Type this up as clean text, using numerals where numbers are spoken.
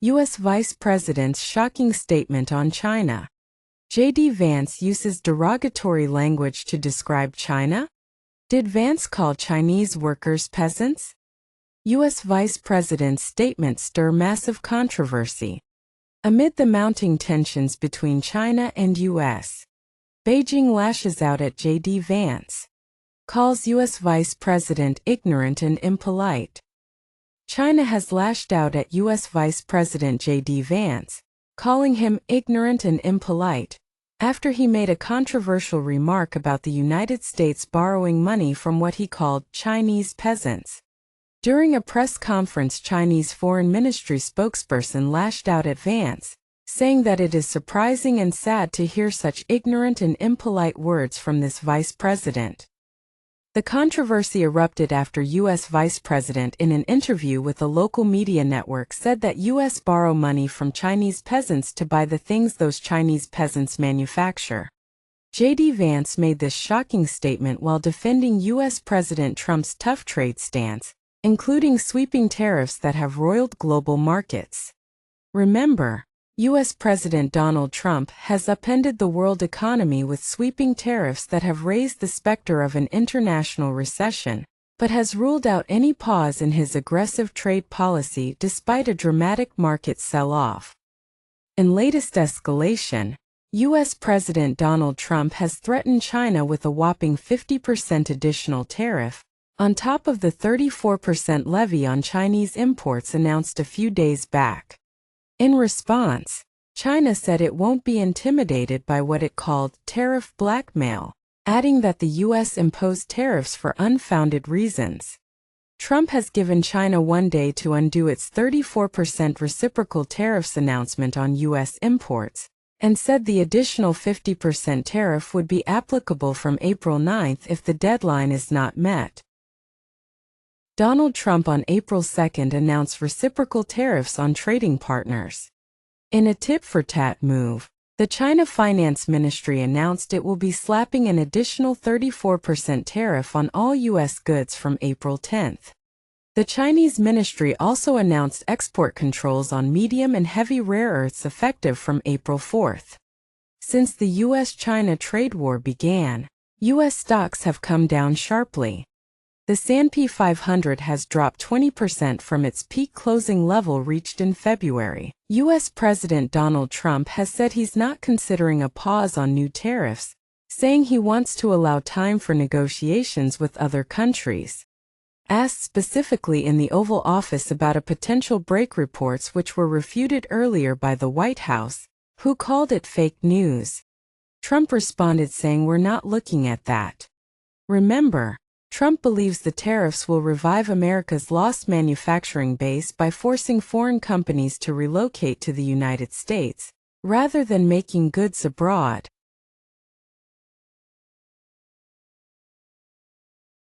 U.S. Vice President's shocking statement on China. JD Vance uses derogatory language to describe China? Did Vance call Chinese workers peasants? U.S. Vice President's statement stir massive controversy. Amid the mounting tensions between China and U.S., Beijing lashes out at JD Vance, calls U.S. Vice President ignorant and impolite. China has lashed out at U.S. Vice President JD Vance, calling him ignorant and impolite, after he made a controversial remark about the United States borrowing money from what he called Chinese peasants. During a press conference, Chinese Foreign Ministry spokesperson lashed out at Vance, saying that it is surprising and sad to hear such ignorant and impolite words from this vice president. The controversy erupted after U.S. Vice President, in an interview with a local media network, said that U.S. borrow money from Chinese peasants to buy the things those Chinese peasants manufacture. JD Vance made this shocking statement while defending U.S. President Trump's tough trade stance, including sweeping tariffs that have roiled global markets. Remember, U.S. President Donald Trump has upended the world economy with sweeping tariffs that have raised the specter of an international recession, but has ruled out any pause in his aggressive trade policy despite a dramatic market sell-off. In latest escalation, U.S. President Donald Trump has threatened China with a whopping 50% additional tariff, on top of the 34% levy on Chinese imports announced a few days back. In response, China said it won't be intimidated by what it called tariff blackmail, adding that the U.S. imposed tariffs for unfounded reasons. Trump has given China 1 day to undo its 34% reciprocal tariffs announcement on U.S. imports, and said the additional 50% tariff would be applicable from April 9 if the deadline is not met. Donald Trump on April 2 announced reciprocal tariffs on trading partners. In a tit-for-tat move, the China Finance Ministry announced it will be slapping an additional 34% tariff on all U.S. goods from April 10. The Chinese ministry also announced export controls on medium and heavy rare earths effective from April 4. Since the U.S.-China trade war began, U.S. stocks have come down sharply. The S&P 500 has dropped 20% from its peak closing level reached in February. U.S. President Donald Trump has said he's not considering a pause on new tariffs, saying he wants to allow time for negotiations with other countries. Asked specifically in the Oval Office about a potential break, reports which were refuted earlier by the White House, who called it fake news, Trump responded saying, "We're not looking at that." Remember, Trump believes the tariffs will revive America's lost manufacturing base by forcing foreign companies to relocate to the United States, rather than making goods abroad.